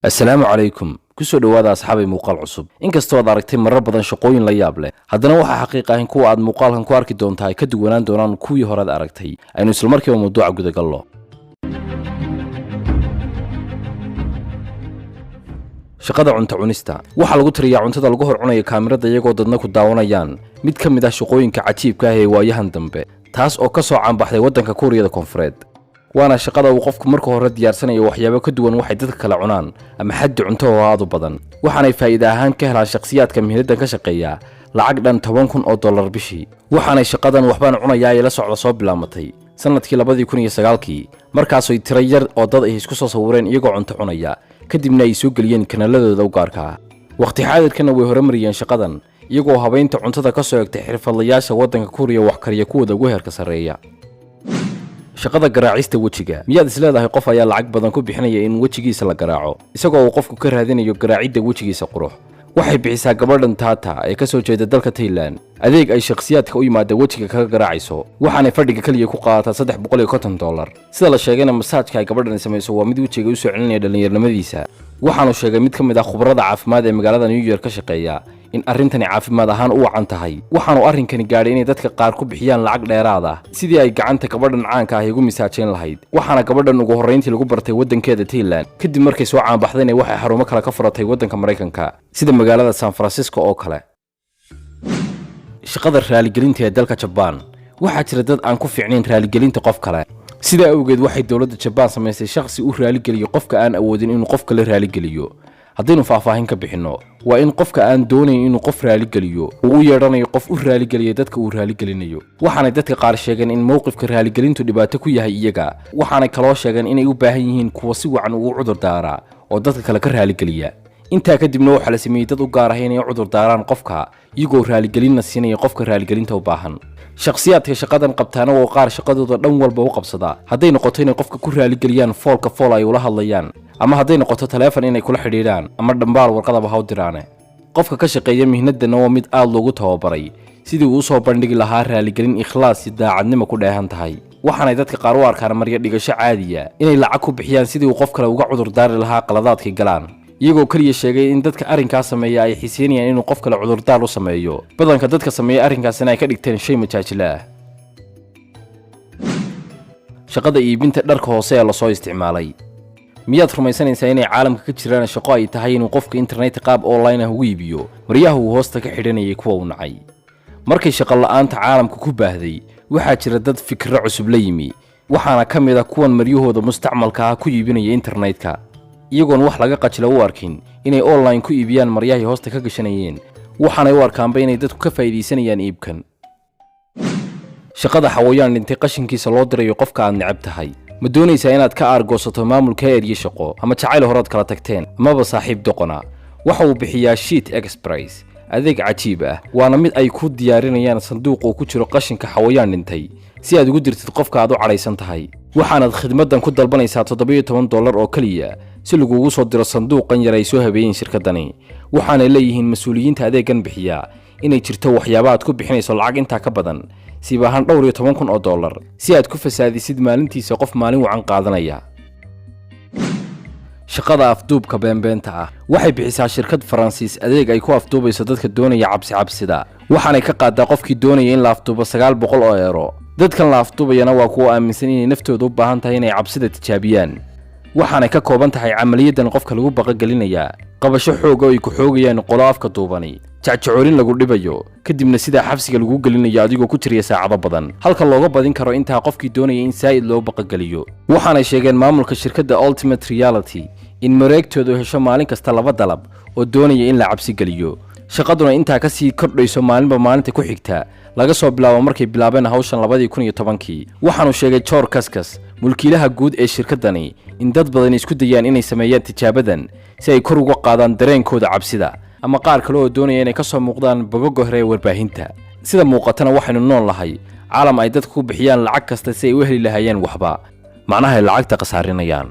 السلام عليكم kusoo dhawaada asxaabay muuqaal cusub inkastoo aad aragtay marar badan shaqooyin la yaab leh haddana waxa xaqiiq ah in kuwa aad muuqaalkan ku arki doontaa ay ka duwanaan doonaan kuwii hore aad aragtay aynu isla markiiba mawduuca guda galno shaqada cunto cunista waxa lagu tiriyaa cuntada lagu hor cunayo kaamirada iyagoo dadna ku daawanayaan mid ka mid ah shaqooyinka cajiibka ah ee waayahan dambe taas oo ka soo caanbaxday waddanka Kuuriyada Koonfureed waana shaqada uu qofku marka hore diyaarsanayo waxyaabo ka duwan waxay dadka kala cunaan ama xad cunto oo aad u badan waxaanay faa'iido ahaan ka helaan shakhsiyaadka mihnada ka shaqeeya lacag dhan $10,000 bishii waxaanay shaqadan waxbaan cunayaa ay la socdo soo bilaamatay sanadkii 2009 markaas ay tiro yar oo dad ay isku soo sawireen iyagoo cunto cunaya kadibna ay soo galiyeen kanaaladooda u gaarka ah waqti xaadirkana way horumariyeen shaqadan iyagoo habeynta cuntada ka soo egtay xirfadlayaasha waddanka Kuuriya wax kariya kuwada ugu heerka sareeya shaqada garaacista wajiga miyaad isleedahay qof ayaa lacag badan ku bixinaya in wajigiisa la garaaco isagoo uu qofku ka raadinayo garaacidda wajigiisa qurux waxay bixisaa gabadhan Tata ee ka soo jeeda dalka Thailand adeeg ay shakhsiyaadka u yimaada wajiga kaga garaacayso waxaanay fadhiga kaliya ku qaadataa $350 sida la sheegayna masaajka ay gabadhan samayso waa mid wajiga u soo celinaya dhalinyarnimadiisa waxaanu sheegay mid ka mid ah khubarada caafimaad ee magaalada New York ka shaqeeya in arrintani caafimaad ahaan u wacan tahay waxaanu arrinkani gaadhay inay dadka qaar ku bixiyaan lacag dheeraad ah sidii ay gacanta gabadhan caanka ah ugu misaajeen lahayd waxaana gabadhan ugu horreyntii lagu bartay waddankeeda Thailand kadib markay soo caanbaxdeen waxay xarumo kale ka furatay waddanka Mareykanka sida magaalada San Francisco oo kale shaqada raaligelinta ee dalka Japan waxa jira dad aan ku fiicnayn raaligelinta qof kale sida awgeed waxay dawladda Japan samaysay shakhsi u raaligeliyo qofka aan awoodin inuu qof kale raaligeliyo haddaynu faahfaahin ka bixino waa in qofka aan doonayn inuu qof raaligeliyo uu u yeedhanayo qof u raaligeliyo dadka uu raaligelinayo waxaanay dadka qaar sheegeen in mowqifka raaligelintu dhibaato ku yahay iyaga waxaanay kaloo sheegeen inay u baahan yihiin kuwa si wacan ugu cudur daara oo dadka kale ka raaligeliya intaa kadibna waxa la sameeyay dad u gaar ah inay cudur daaraan qofka iyagoo raaligelinna siinaya qofka raaligelinta u baahan shakhsiyaadka shaqadan qabtaana oo qaar shaqadooda dhan walba u qabsada hadday noqoto inay qofka ku raaligeliyaan foolka fool ay ula hadlayaan ama hadday noqoto telefoon inay kula xidhiidhaan ama dhambaal warqadaba ha u diraane qofka ka shaqeeya mihnadana waa mid aad loogu tababaray sidii uu soo bandhigi lahaa raaligelin ikhlaas iyo daacadnimo ku dheehan tahay waxaanay dadka qaar u arkaan maryo dhigasho caadiya inay lacag ku bixiyaan sidii uu qof kale uga cudur daari lahaa qaladaadkay galaan iyagoo kaliya sheegay in dadka arrinkaas sameeya ay xiiseynayaan inuu qof kale cudurdaar u sameeyo badanka dadka sameeya arrinkaasina ay ka dhigteen shay majaajilo ah shaqada iibinta dharka hoose ee la soo isticmaalay miyaad rumaysanaysaa inay caalamka ka jiraan shaqo ay tahay inuu qofka internet qaab online ah ugu iibiyo maryaha uu hoosta ka xidhanayay kuwa uu nacay markay shaqo la'aanta caalamka ku baahday waxaa jira dad fikro cusub la yimi waxaana ka mid ah kuwan maryahooda mustacmalka ah ku iibinaya internetka iyagoon wax laga qajilo u arkin inay online ku iibiyaan maryahay hoosta ka gashanayeen waxaanay u arkaanba inay dadku ka faa'iideysanayaan iibkan shaqada xawayaan dhintay qashinkiisa loo dirayo qofka aad necab tahay ma doonaysaa inaad ka aargoosato maamulka eeriye shaqo ama jacayl horaad kala tagteen amaba saaxiib doqona waxa uu bixiyaa Sheet Express adeeg cajiib ah waana mid ay ku diyaarinayaan sanduuq oo ku jiro qashinka xawayaan dhintay si aad ugu dirtid qofka aad u calaysan tahay waxaanaad khidmadan ku dalbanaysaa $17 oo kaliya si lagugu soo diro sanduuqan yar ay soo habeeyeen shirkadani waxaanay leeyihiin mas'uuliyiinta adeegan bixiya inay jirto waxyaabo aad ku bixinayso lacag inta ka badan siibahan $12,000 si aad ku fasaadisid maalintiisa qof maalin wacan qaadanaya shaqada afduubka beenbeenta ah waxay bixisaa shirkad Faransiis adeeg ay ku afduubayso dadka doonaya cabsida waxaanay ka qaadaa qofkii doonaya in la afduubo €900 dadkan la afduubayana waa kuwa aaminsan inay naftooda u baahan tahay inay cabsida tijaabiyaan waxaanay ka kooban tahay camaliyadan qofka lagu baqagelinaya qabasho xoog oo ay ku xoogayaan qolo afka duubani jacjacoorin lagu dhibayo kadibna sida xabsiga lagu gelinayo adigoo ku jiriya saacado badan halka looga badin karo inta qofkii doonaya in saa'id loo baqageliyo waxaanay sheegeen maamulka shirkadda Ultimate Reality in mareegtoodu hesho maalin kasta 2 dalab oo doonaya in la cabsi geliyo shaqaduna inta ka sii kordhayso maalinba maalinta ku xigta laga soo bilaabo markay bilaabeen hawshan 2010 waxaanu sheegay Chor Kaskas mulkiilaha guud ee shirkadani in dad badan isku dayaan inay sameeyaan tijaabadan si ay kor uga qaadaan dareenkooda cabsida ama qaar kale oo doonaya inay ka soo muuqdaan bogagga hore ee warbaahinta sida muuqatana waxaynu nool lahay caalam ay dadku ku bixiyaan lacag kasta si ay u heli lahaayeen waxba macnaha ay lacagta qasaarinayaan